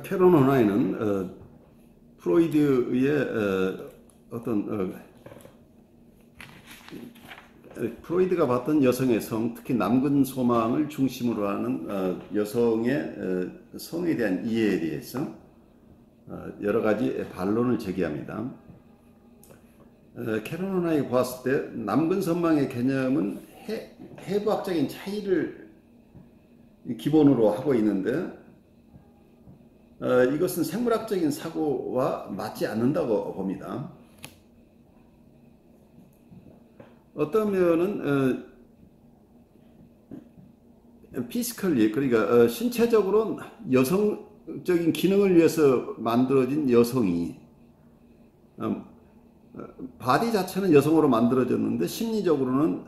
캐런 호나이는 프로이드의 프로이드가 봤던 여성의 성, 특히 남근 소망을 중심으로 하는 여성의 성에 대한 이해에 대해서 여러 가지 반론을 제기합니다. 캐런 호나이가 보았을 때 남근 선망의 개념은 해부학적인 차이를 기본으로 하고 있는데 이것은 생물학적인 사고와 맞지 않는다고 봅니다. 어떤 면은 피지컬리, 그러니까 신체적으로 여성적인 기능을 위해서 만들어진 여성이 바디 자체는 여성으로 만들어졌는데 심리적으로는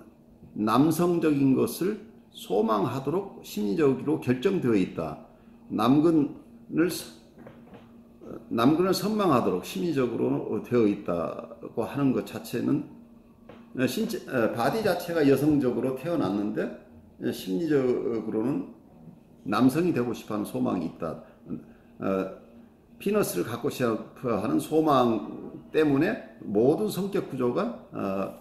남성적인 것을 소망하도록 심리적으로 결정되어 있다. 남근을 선망하도록 심리적으로 되어 있다고 하는 것 자체는 바디 자체가 여성적으로 태어났는데 심리적으로는 남성이 되고 싶어하는 소망이 있다. 피너스를 갖고 싶어하는 소망 때문에 모든 성격 구조가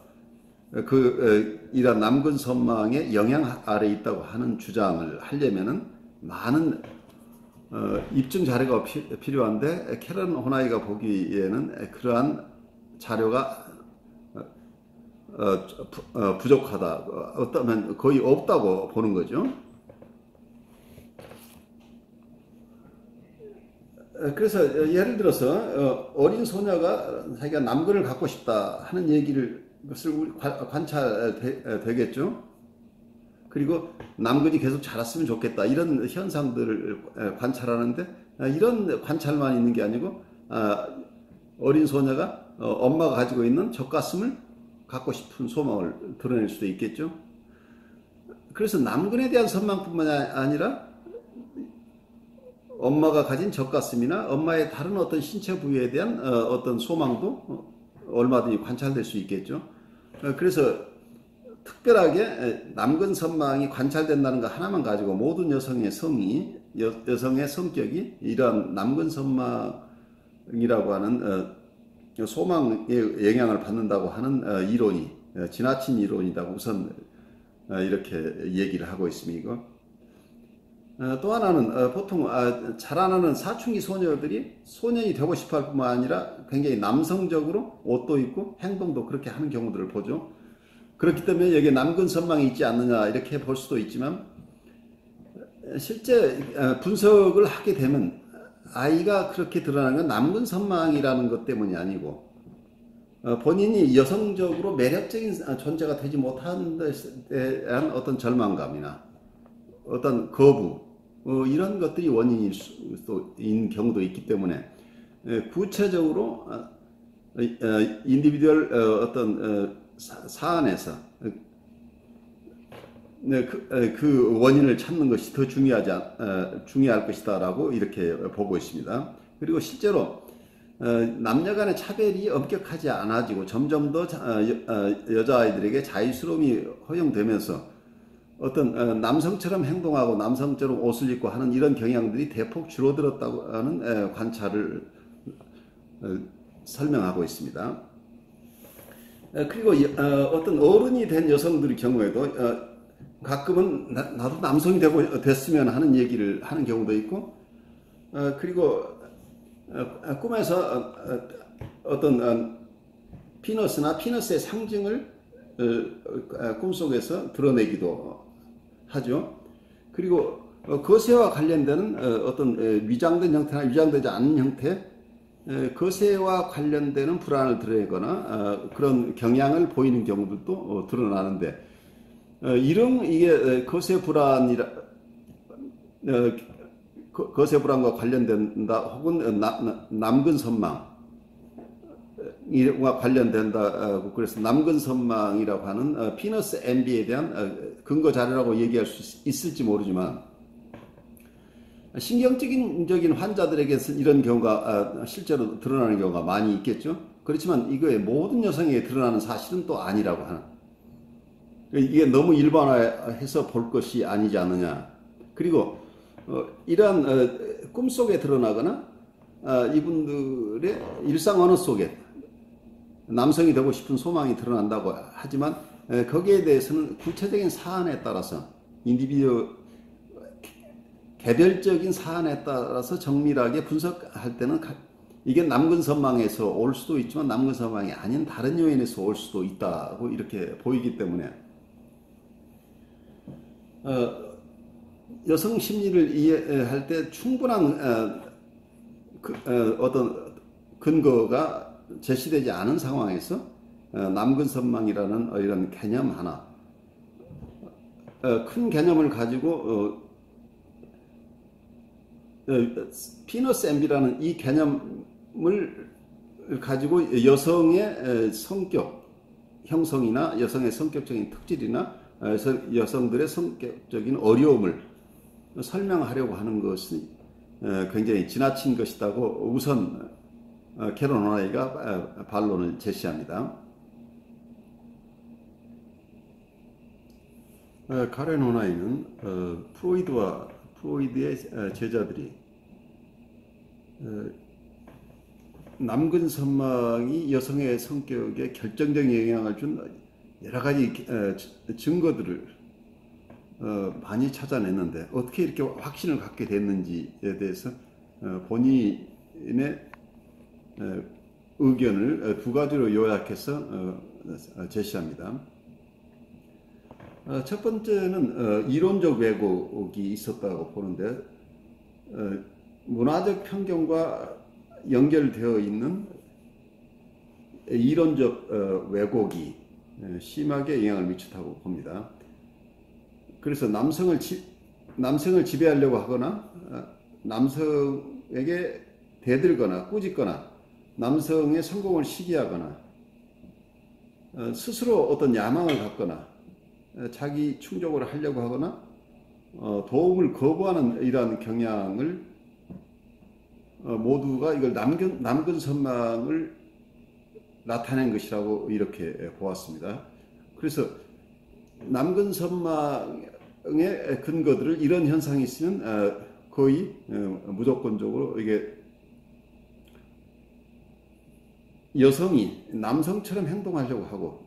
이런 남근 선망의 영향 아래 있다고 하는 주장을 하려면은 많은 입증 자료가 필요한데 캐런 호나이가 보기에는 그러한 자료가 부족하다, 어쩌면 거의 없다고 보는 거죠. 그래서 예를 들어서 어린 소녀가 자기가 남근을 갖고 싶다 하는 것을 우리 관찰되겠죠. 그리고 남근이 계속 자랐으면 좋겠다 이런 현상들을 관찰하는데 이런 관찰만 있는 게 아니고 어린 소녀가 엄마가 가지고 있는 젖가슴을 갖고 싶은 소망을 드러낼 수도 있겠죠. 그래서 남근에 대한 선망뿐만 아니라 엄마가 가진 젖가슴이나 엄마의 다른 어떤 신체 부위에 대한 어떤 소망도 얼마든지 관찰될 수 있겠죠. 그래서 특별하게 남근 선망이 관찰된다는 것 하나만 가지고 모든 여성의 여성의 성격이 이러한 남근 선망이라고 하는 소망의 영향을 받는다고 하는 이론이 지나친 이론이라고 우선 이렇게 얘기를 하고 있습니다. 또 하나는 보통 자라나는 사춘기 소녀들이 소년이 되고 싶어 할 뿐만 아니라 굉장히 남성적으로 옷도 입고 행동도 그렇게 하는 경우들을 보죠. 그렇기 때문에 여기에 남근 선망이 있지 않느냐 이렇게 볼 수도 있지만 실제 분석을 하게 되면 아이가 그렇게 드러나는 건 남근 선망이라는 것 때문이 아니고 본인이 여성적으로 매력적인 존재가 되지 못하는 것에 대한 어떤 절망감이나 어떤 거부 이런 것들이 원인인 경우도 있기 때문에 구체적으로 인디비듀얼 어떤 사안에서 그 원인을 찾는 것이 더 중요할 것이다라고 이렇게 보고 있습니다. 그리고 실제로 남녀 간의 차별이 엄격하지 않아지고 점점 더 여자아이들에게 자유스러움이 허용되면서 어떤 남성처럼 행동하고 남성처럼 옷을 입고 하는 이런 경향들이 대폭 줄어들었다고 하는 관찰을 설명하고 있습니다. 그리고 어떤 어른이 된 여성들의 경우에도 가끔은 나도 남성이 됐으면 하는 얘기를 하는 경우도 있고 그리고 꿈에서 어떤 피너스의 상징을 꿈속에서 드러내기도 하죠. 그리고 거세와 관련되는 어떤 위장된 형태나 위장되지 않은 형태, 거세와 관련되는 불안을 드러내거나 그런 경향을 보이는 경우들도 드러나는데 이게 거세 불안과 관련된다 혹은 남근 선망 이와 관련된다. 그래서 남근 선망이라고 하는 피너스 MB에 대한 근거 자료라고 얘기할 수 있을지 모르지만 신경적인 환자들에게서 이런 경우가 실제로 드러나는 경우가 많이 있겠죠. 그렇지만 이거에 모든 여성에게 드러나는 사실은 또 아니라고 하는, 이게 너무 일반화해서 볼 것이 아니지 않느냐. 그리고 이러한 꿈속에 드러나거나 이분들의 일상 언어 속에 남성이 되고 싶은 소망이 드러난다고 하지만 거기에 대해서는 구체적인 사안에 따라서 인디비듀 개별적인 사안에 따라서 정밀하게 분석할 때는 이게 남근선망에서 올 수도 있지만 남근선망이 아닌 다른 요인에서 올 수도 있다고 이렇게 보이기 때문에 여성 심리를 이해할 때 충분한 어떤 근거가 제시되지 않은 상황에서 남근선망이라는 이런 개념 하나 큰 개념을 가지고 피너스 엠비라는 이 개념을 가지고 여성의 성격 형성이나 여성의 성격적인 특질이나 여성들의 성격적인 어려움을 설명하려고 하는 것이 굉장히 지나친 것이라고 우선 캐런 호나이가 반론을 제시합니다. 카렌 호나이는 프로이드의 제자들이 남근선망이 여성의 성격에 결정적인 영향을 준 여러 가지 증거들을 많이 찾아냈는데 어떻게 이렇게 확신을 갖게 됐는지에 대해서 본인의 의견을 두 가지로 요약해서 제시합니다. 첫 번째는 이론적 왜곡이 있었다고 보는데 문화적 편견과 연결되어 있는 이론적 왜곡이 심하게 영향을 미쳤다고 봅니다. 그래서 남성을 지배하려고 하거나 남성에게 대들거나 꾸짖거나 남성의 성공을 시기하거나 스스로 어떤 야망을 갖거나 자기 충족을 하려고 하거나 도움을 거부하는 이러한 경향을 모두가 이걸 남근선망을 나타낸 것이라고 이렇게 보았습니다. 그래서 남근선망의 근거들을 이런 현상이 있으면 거의 무조건적으로 이게 여성이 남성처럼 행동하려고 하고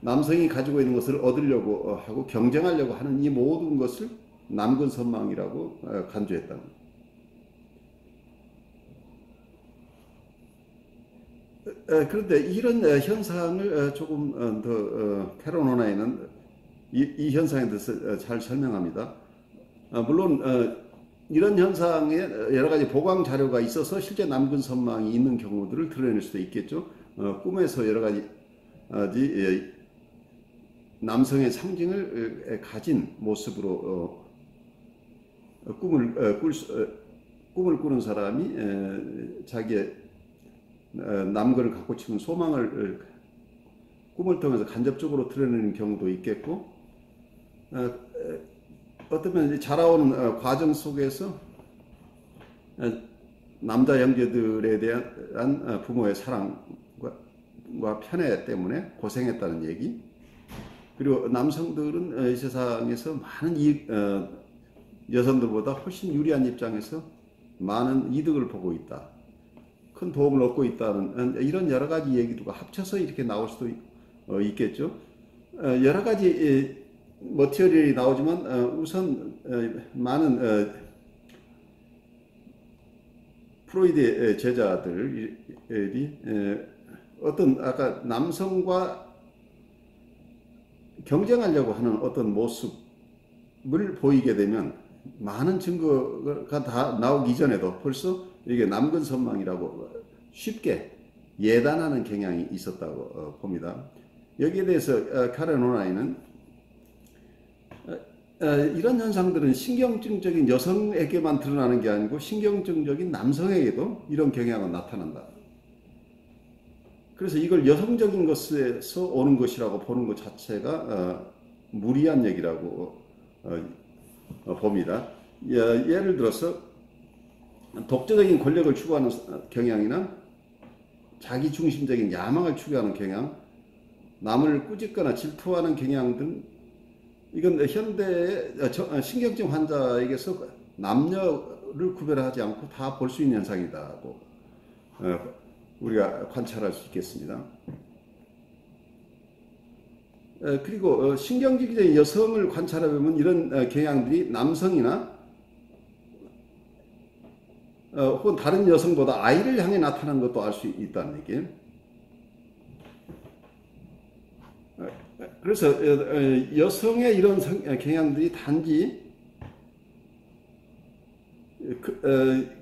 남성이 가지고 있는 것을 얻으려고 하고 경쟁하려고 하는 이 모든 것을 남근선망이라고 간주했다. 그런데 이런 현상을 조금 더 캐런 호나이는 이 현상에 대해서 잘 설명합니다. 물론 이런 현상에 여러 가지 보강 자료가 있어서 실제 남근선망이 있는 경우들을 드러낼 수도 있겠죠. 꿈에서 여러 가지 남성의 상징을 가진 모습으로 꿈을 꾸는 사람이 자기의 남근을 갖고 싶은 소망을 꿈을 통해서 간접적으로 드러내는 경우도 있겠고, 어쩌면 자라오는 과정 속에서 남자 형제들에 대한 부모의 사랑과 편애 때문에 고생했다는 얘기, 그리고 남성들은 이 세상에서 많은 여성들보다 훨씬 유리한 입장에서 많은 이득을 보고 있다, 큰 도움을 얻고 있다는 이런 여러 가지 얘기들과 합쳐서 이렇게 나올 수도 있겠죠. 여러 가지 머티리얼이 나오지만 우선 많은 프로이드의 제자들이 어떤 아까 남성과 경쟁하려고 하는 어떤 모습을 보이게 되면 많은 증거가 다 나오기 전에도 벌써 이게 남근선망이라고 쉽게 예단하는 경향이 있었다고 봅니다. 여기에 대해서 카렌 호나이는 이런 현상들은 신경증적인 여성에게만 드러나는 게 아니고 신경증적인 남성에게도 이런 경향은 나타난다. 그래서 이걸 여성적인 것에서 오는 것이라고 보는 것 자체가 무리한 얘기라고 봅니다. 예를 들어서 독자적인 권력을 추구하는 경향이나 자기중심적인 야망을 추구하는 경향, 남을 꾸짖거나 질투하는 경향 등 이건 현대의 신경증 환자에게서 남녀를 구별하지 않고 다 볼 수 있는 현상이다고 우리가 관찰할 수 있겠습니다. 그리고 신경질적인 여성을 관찰해보면 이런 경향들이 남성이나 혹은 다른 여성보다 아이를 향해 나타나는 것도 알 수 있다는 얘기예요. 그래서 여성의 이런 경향들이 단지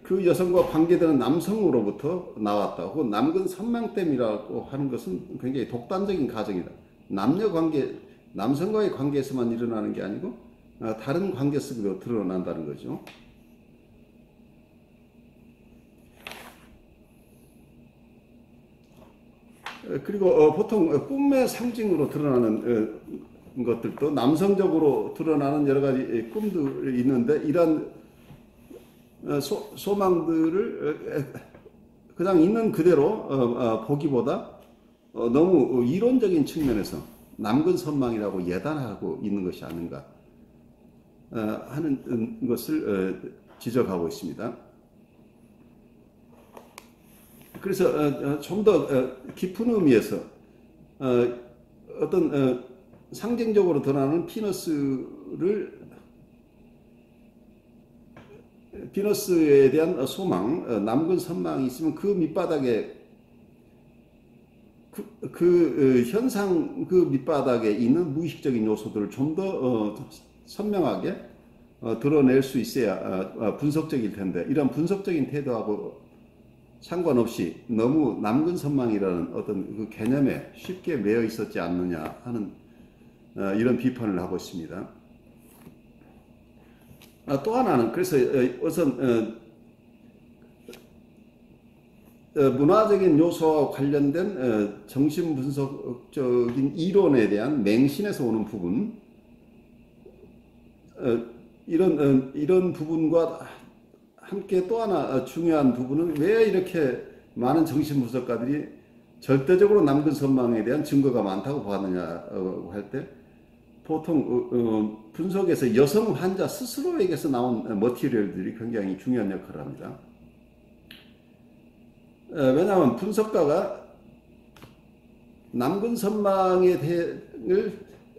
그 여성과 관계되는 남성으로부터 나왔다. 혹은 남근 선망됨이라고 하는 것은 굉장히 독단적인 가정이다. 남녀 관계, 남성과의 관계에서만 일어나는 게 아니고 다른 관계 속에도 드러난다는 거죠. 그리고 보통 꿈의 상징으로 드러나는 것들도 남성적으로 드러나는 여러 가지 꿈들이 있는데 이런 소망들을 그냥 있는 그대로 보기보다 너무 이론적인 측면에서 남근 선망이라고 예단하고 있는 것이 아닌가 하는 것을 지적하고 있습니다. 그래서 좀 더 깊은 의미에서 어떤 상징적으로 드러나는 비너스에 대한 소망, 남근 선망이 있으면 그 밑바닥에 그 현상 그 밑바닥에 있는 무의식적인 요소들을 좀 더 선명하게 드러낼 수 있어야 분석적일 텐데 이런 분석적인 태도하고 상관없이 너무 남근 선망이라는 어떤 그 개념에 쉽게 매여 있었지 않느냐 하는 이런 비판을 하고 있습니다. 또 하나는 그래서 우선 문화적인 요소와 관련된 정신분석적인 이론에 대한 맹신에서 오는 부분 이런 부분과 함께 또 하나 중요한 부분은 왜 이렇게 많은 정신분석가들이 절대적으로 남근 선망에 대한 증거가 많다고 보았느냐고 할 때 보통 분석에서 여성 환자 스스로에게서 나온 머티리얼들이 굉장히 중요한 역할을 합니다. 왜냐하면 분석가가 남근 선망에 대해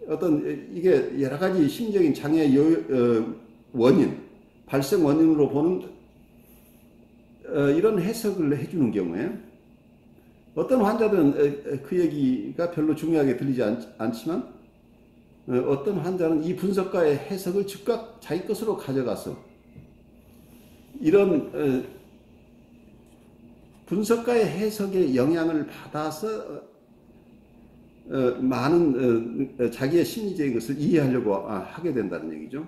어떤 이게 여러 가지 심리적인 장애의 원인, 발생 원인으로 보는 이런 해석을 해주는 경우에 어떤 환자들은 그 얘기가 별로 중요하게 들리지 않지만 어떤 환자는 이 분석가의 해석을 즉각 자기 것으로 가져가서 이런 분석가의 해석에 영향을 받아서 많은 자기의 심리적인 것을 이해하려고 하게 된다는 얘기죠.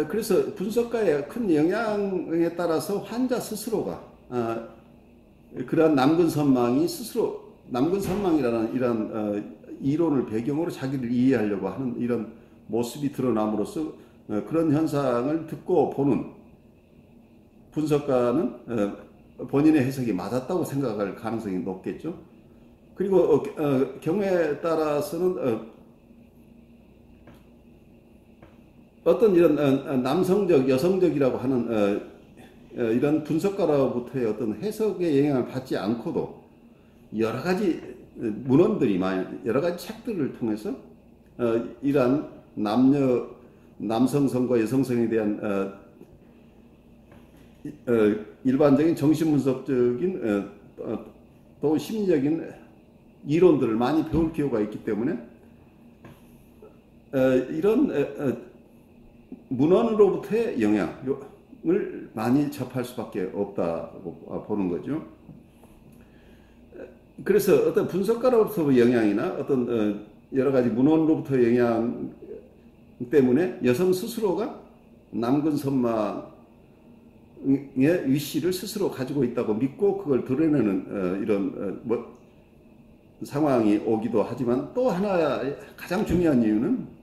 그래서 분석가의 큰 영향에 따라서 환자 스스로가 그러한 남근 선망이 스스로 남근 선망이라는 이런 이론을 배경으로 자기를 이해하려고 하는 이런 모습이 드러남으로써 그런 현상을 듣고 보는 분석가는 본인의 해석이 맞았다고 생각할 가능성이 높겠죠. 그리고 경우에 따라서는 어떤 이런 남성적, 여성적이라고 하는 이런 분석가로부터의 어떤 해석의 영향을 받지 않고도 여러 가지 문헌들이 여러 가지 책들을 통해서 이러한 남성성과 여성성에 대한 일반적인 정신분석적인 또 심리적인 이론들을 많이 배울 기회가 있기 때문에 이런 문헌으로부터의 영향을 많이 접할 수밖에 없다고 보는 거죠. 그래서 어떤 분석가로부터 영향이나 어떤 여러 가지 문헌으로부터 영향 때문에 여성 스스로가 남근 선망의 위치를 스스로 가지고 있다고 믿고 그걸 드러내는 이런 상황이 오기도 하지만 또 하나 가장 중요한 이유는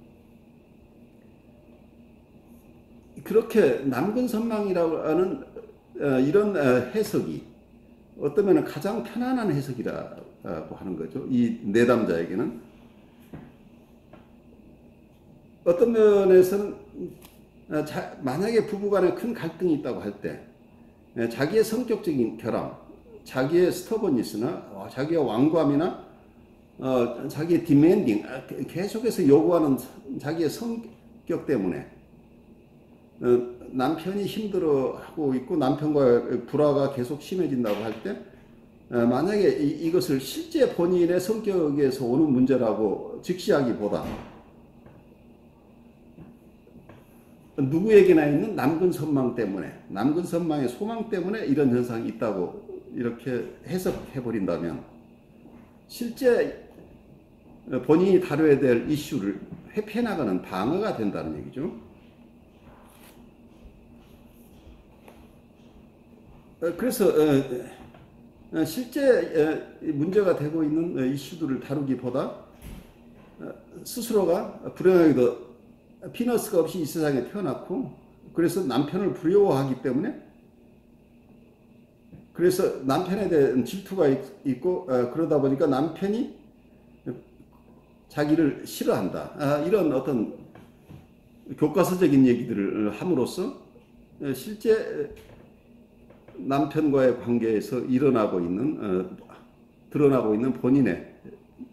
그렇게 남근 선망이라고 하는 이런 해석이 어쩌면 가장 편안한 해석이라고 하는 거죠. 이 내담자에게는 어떤 면에서는 만약에 부부간에 큰 갈등이 있다고 할 때 자기의 성격적인 결함, 자기의 스터번니스나 자기의 완고함이나 자기의 디맨딩, 계속해서 요구하는 자기의 성격 때문에 남편이 힘들어하고 있고 남편과의 불화가 계속 심해진다고 할 때 만약에 이것을 실제 본인의 성격에서 오는 문제라고 직시하기보다 누구에게나 있는 남근 선망 때문에, 남근 선망의 소망 때문에 이런 현상이 있다고 이렇게 해석해 버린다면 실제 본인이 다뤄야 될 이슈를 회피해 나가는 방어가 된다는 얘기죠. 그래서 실제 문제가 되고 있는 이슈들을 다루기보다 스스로가 불행하게도 피너스가 없이 이 세상에 태어났고 그래서 남편을 부러워하기 때문에 그래서 남편에 대한 질투가 있고 그러다 보니까 남편이 자기를 싫어한다. 이런 어떤 교과서적인 얘기들을 함으로써 실제 남편과의 관계에서 일어나고 있는 드러나고 있는 본인의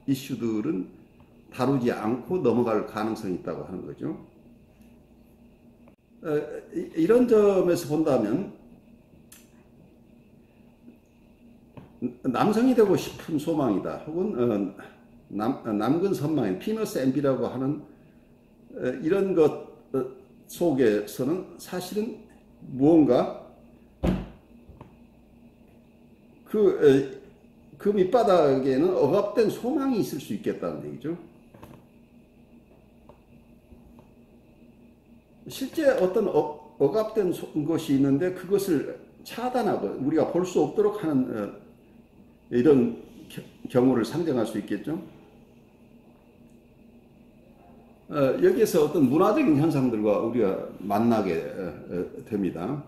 이슈들은 다루지 않고 넘어갈 가능성이 있다고 하는 거죠. 이런 점에서 본다면 남성이 되고 싶은 소망이다. 혹은 남근 선망인 피너스 엠비라고 하는 이런 것 속에서는 사실은 무언가 그 밑바닥에는 억압된 소망이 있을 수 있겠다는 얘기죠. 실제 어떤 억압된 것이 있는데 그것을 차단하고 우리가 볼 수 없도록 하는 이런 경우를 상정할 수 있겠죠. 여기에서 어떤 문화적인 현상들과 우리가 만나게 됩니다.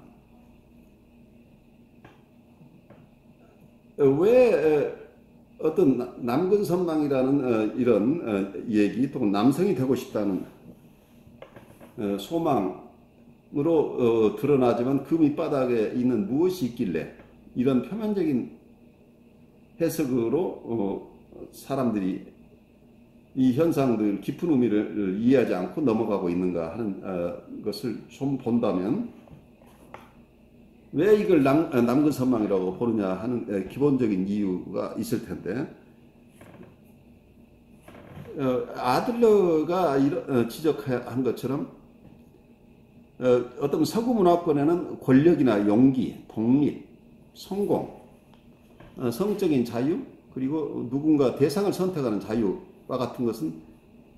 왜 어떤 남근 선망이라는 이런 얘기 또 남성이 되고 싶다는 소망으로 드러나지만 그 밑바닥에 있는 무엇이 있길래 이런 표면적인 해석으로 사람들이 이 현상들 깊은 의미를 이해하지 않고 넘어가고 있는가 하는 것을 좀 본다면 왜 이걸 남근 선망이라고 부르냐 하는 기본적인 이유가 있을 텐데 아들러가 지적한 것처럼 어떤 서구 문화권에는 권력이나 용기, 독립, 성공, 성적인 자유 그리고 누군가 대상을 선택하는 자유와 같은 것은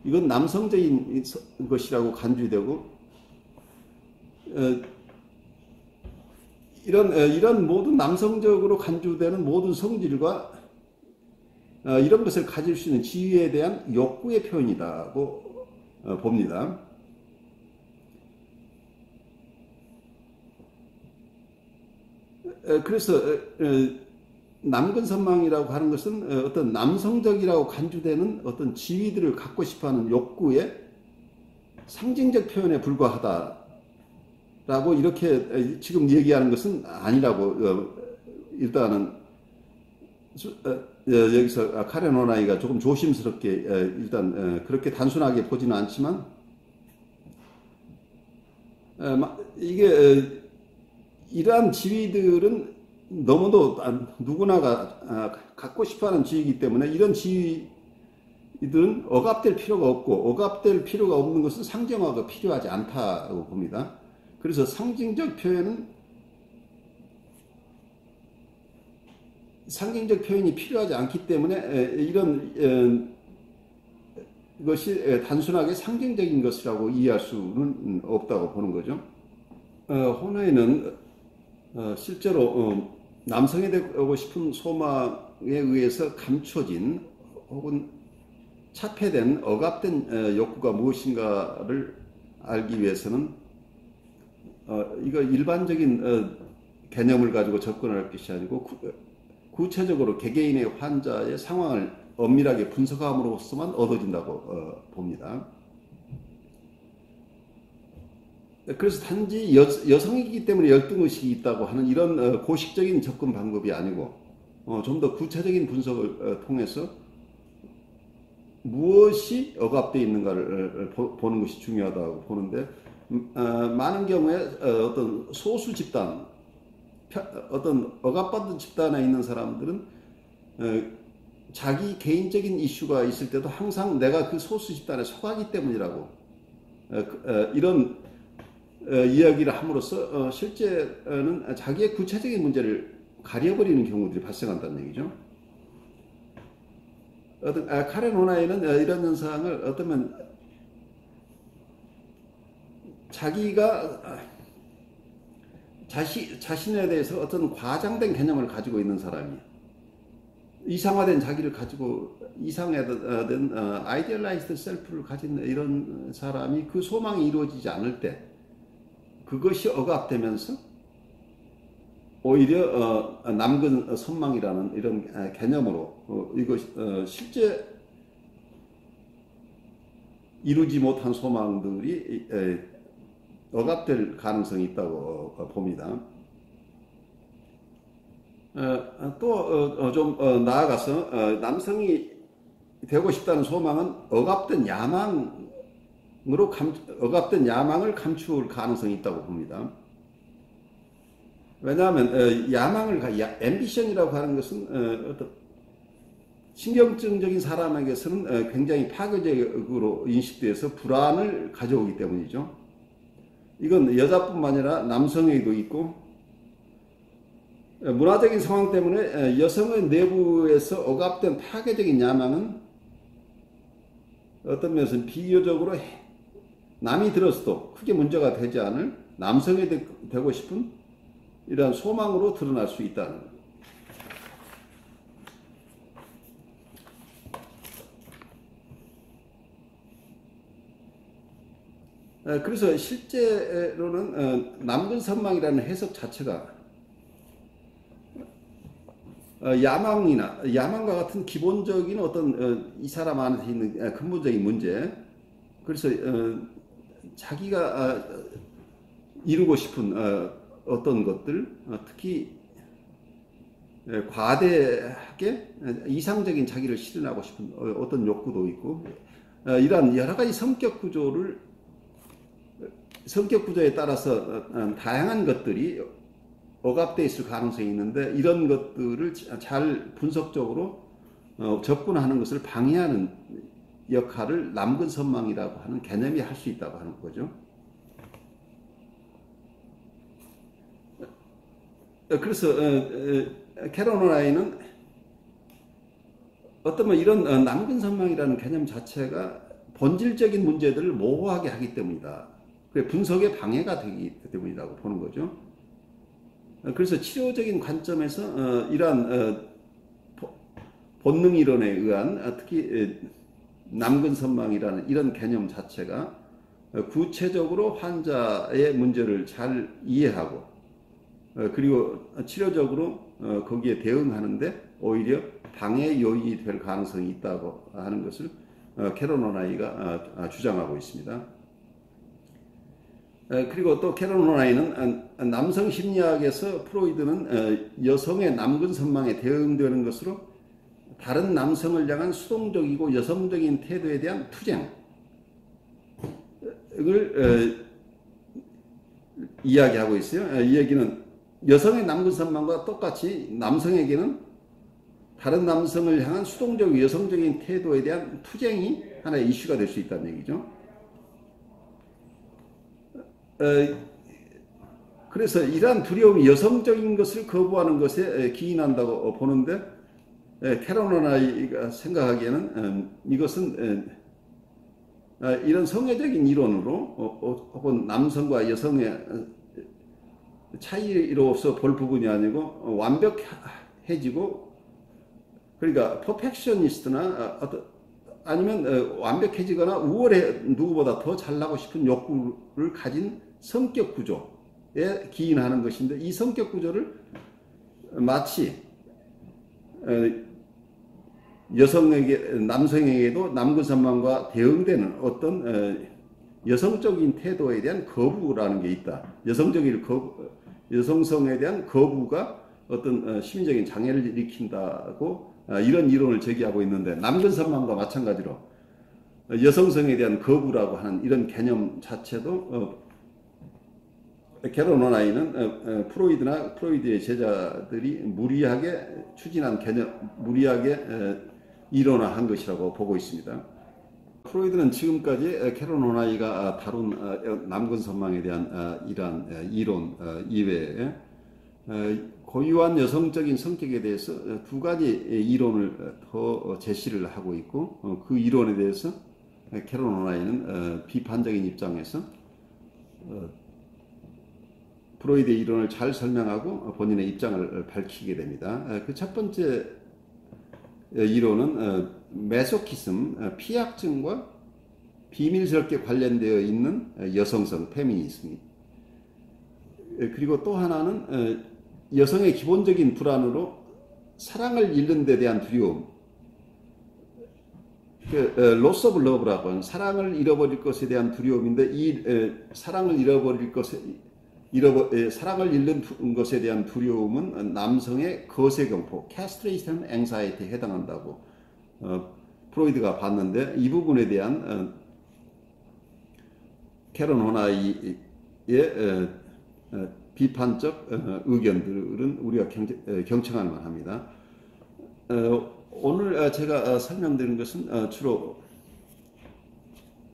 이건 남성적인 것이라고 간주되고 이런 모든 남성적으로 간주되는 모든 성질과 이런 것을 가질 수 있는 지위에 대한 욕구의 표현이라고 봅니다. 그래서 남근 선망이라고 하는 것은 어떤 남성적이라고 간주되는 어떤 지위들을 갖고 싶어하는 욕구의 상징적 표현에 불과하다라고 이렇게 지금 얘기하는 것은 아니라고 일단은 여기서 카렌 호나이가 조금 조심스럽게 일단 그렇게 단순하게 보지는 않지만 이게 이러한 지위들은 너무도 누구나가 갖고 싶어하는 지위이기 때문에 이런 지위들은 억압될 필요가 없고 억압될 필요가 없는 것은 상정화가 필요하지 않다고 봅니다. 그래서 상징적 표현이 필요하지 않기 때문에 이런 것이 단순하게 상징적인 것이라고 이해할 수는 없다고 보는 거죠. 호나이는 실제로 남성이 되고 싶은 소망에 의해서 감춰진 혹은 차폐된 억압된 욕구가 무엇인가를 알기 위해서는 이거 일반적인 개념을 가지고 접근할 것이 아니고 구체적으로 개개인의 환자의 상황을 엄밀하게 분석함으로써만 얻어진다고 봅니다. 그래서 단지 여성이기 때문에 열등의식이 있다고 하는 이런 고식적인 접근 방법이 아니고 좀 더 구체적인 분석을 통해서 무엇이 억압되어 있는가를 보는 것이 중요하다고 보는데 많은 경우에 어떤 소수 집단, 어떤 억압받은 집단에 있는 사람들은 자기 개인적인 이슈가 있을 때도 항상 내가 그 소수 집단에 속하기 때문이라고 이런 이야기를 함으로써 실제는 자기의 구체적인 문제를 가려버리는 경우들이 발생한다는 얘기죠. 카렌 호나이는 이런 현상을 어쩌면 자기가 자신에 대해서 어떤 과장된 개념을 가지고 있는 사람이에요. 이상화된 자기를 가지고 이상화된 아이디얼라이즈드 셀프를 가진 이런 사람이 그 소망이 이루어지지 않을 때 그것이 억압되면서 오히려 남근 선망이라는 이런 개념으로 이것 실제 이루지 못한 소망들이 억압될 가능성이 있다고 봅니다. 또 좀 나아가서 남성이 되고 싶다는 소망은 억압된 야망을 감출 가능성이 있다고 봅니다. 왜냐하면 앰비션이라고 하는 것은 어떤 신경증적인 사람에게서는 굉장히 파괴적으로 인식돼서 불안을 가져오기 때문이죠. 이건 여자뿐만 아니라 남성에게도 있고 문화적인 상황 때문에 여성의 내부에서 억압된 파괴적인 야망은 어떤 면에서는 비교적으로 남이 들었어도 크게 문제가 되지 않을 남성이 되고 싶은 이러한 소망으로 드러날 수 있다는 거예요. 그래서 실제로는 남근선망이라는 해석 자체가 야망과 같은 기본적인 어떤 이 사람 안에 있는 근본적인 문제, 그래서 자기가 이루고 싶은 어떤 것들, 특히 과대하게 이상적인 자기를 실현하고 싶은 어떤 욕구도 있고, 이러한 여러 가지 성격 구조에 따라서 다양한 것들이 억압되어 있을 가능성이 있는데, 이런 것들을 잘 분석적으로 접근하는 것을 방해하는 역할을 남근선망이라고 하는 개념이 할 수 있다고 하는 거죠. 그래서 캐런 호나이는 어떤 이런 남근선망이라는 개념 자체가 본질적인 문제들을 모호하게 하기 때문이다. 분석에 방해가 되기 때문이라고 보는 거죠. 그래서 치료적인 관점에서 이러한 본능 이론에 의한 특히 남근선망이라는 이런 개념 자체가 구체적으로 환자의 문제를 잘 이해하고 그리고 치료적으로 거기에 대응하는데 오히려 방해 요인이 될 가능성이 있다고 하는 것을 캐런 호나이가 주장하고 있습니다. 그리고 또 캐런 호나이는 남성 심리학에서 프로이드는 여성의 남근선망에 대응되는 것으로 다른 남성을 향한 수동적이고 여성적인 태도에 대한 투쟁을 이야기하고 있어요. 이 얘기는 여성의 남근선망과 똑같이 남성에게는 다른 남성을 향한 수동적 여성적인 태도에 대한 투쟁이 하나의 이슈가 될 수 있다는 얘기죠. 그래서 이러한 두려움이 여성적인 것을 거부하는 것에 기인한다고 보는데 캐런 호나이가 생각하기에는 이것은 이런 성애적인 이론으로 혹은 남성과 여성의 차이로서 볼 부분이 아니고 완벽해지고 그러니까 퍼펙셔니스트나 아니면 완벽해지거나 우월해 누구보다 더 잘나고 싶은 욕구를 가진 성격 구조에 기인하는 것인데 이 성격 구조를 마치 남성에게도 남근선망과 대응되는 어떤 여성적인 태도에 대한 거부라는 게 있다. 여성성에 대한 거부가 어떤 심리적인 장애를 일으킨다고 이런 이론을 제기하고 있는데, 남근 선망과 마찬가지로 여성성에 대한 거부라고 하는 이런 개념 자체도 캐런 호나이는 프로이드나 프로이드의 제자들이 무리하게 추진한 개념, 무리하게 이론화한 것이라고 보고 있습니다. 프로이드는 지금까지 캐런 호나이가 다룬 남근 선망에 대한 이러한 이론 이외에 고유한 여성적인 성격에 대해서 두 가지 이론을 더 제시를 하고 있고, 그 이론에 대해서 캐런 호나이는 비판적인 입장에서 프로이드의 이론을 잘 설명하고 본인의 입장을 밝히게 됩니다. 그 첫 번째 이론은 메소키즘, 피약증과 비밀스럽게 관련되어 있는 여성성, 페미니즘입니다. 그리고 또 하나는 여성의 기본적인 불안으로 사랑을 잃는 데 대한 두려움, loss of love라고 하는 사랑을 잃어버릴 것에 대한 두려움인데, 이 사랑을 잃어버릴 사랑을 잃는 것에 대한 두려움은 남성의 거세 공포, castration anxiety에 해당한다고 프로이드가 봤는데, 이 부분에 대한 캐런 호나이의 비판적 의견들은 우리가 경청할 만합니다. 오늘 제가 설명드린 것은 주로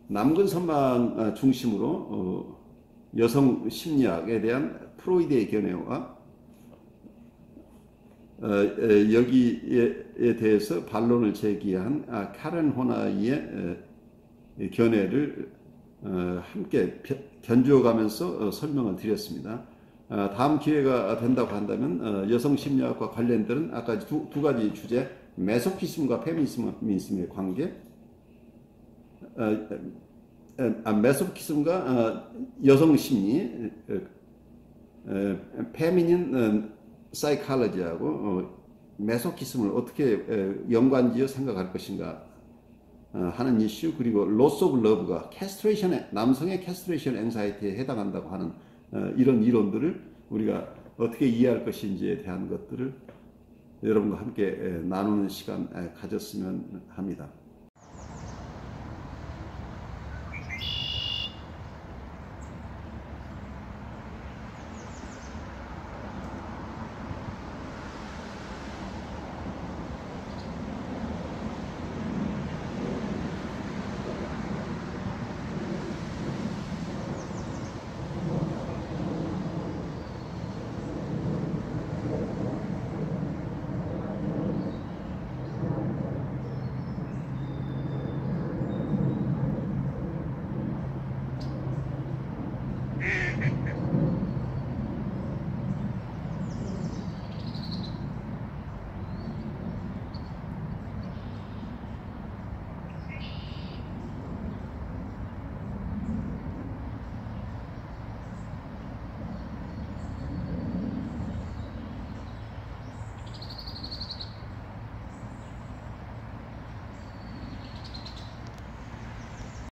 남근 선망 중심으로 여성 심리학에 대한 프로이드의 견해와 여기에 대해서 반론을 제기한 캐런 호나이의 견해를 함께 견주어 가면서 설명을 드렸습니다. 다음 기회가 된다고 한다면 여성 심리학과 관련된 아까 두 가지 주제, 메소키즘과 페미니즘의 관계, 메소키즘과 여성 심리, 페미닌 사이콜로지하고 메소키즘을 어떻게 연관지어 생각할 것인가 하는 이슈, 그리고 loss of love가 남성의 castration anxiety에 해당한다고 하는 이런 이론들을 우리가 어떻게 이해할 것인지에 대한 것들을 여러분과 함께 나누는 시간 가졌으면 합니다.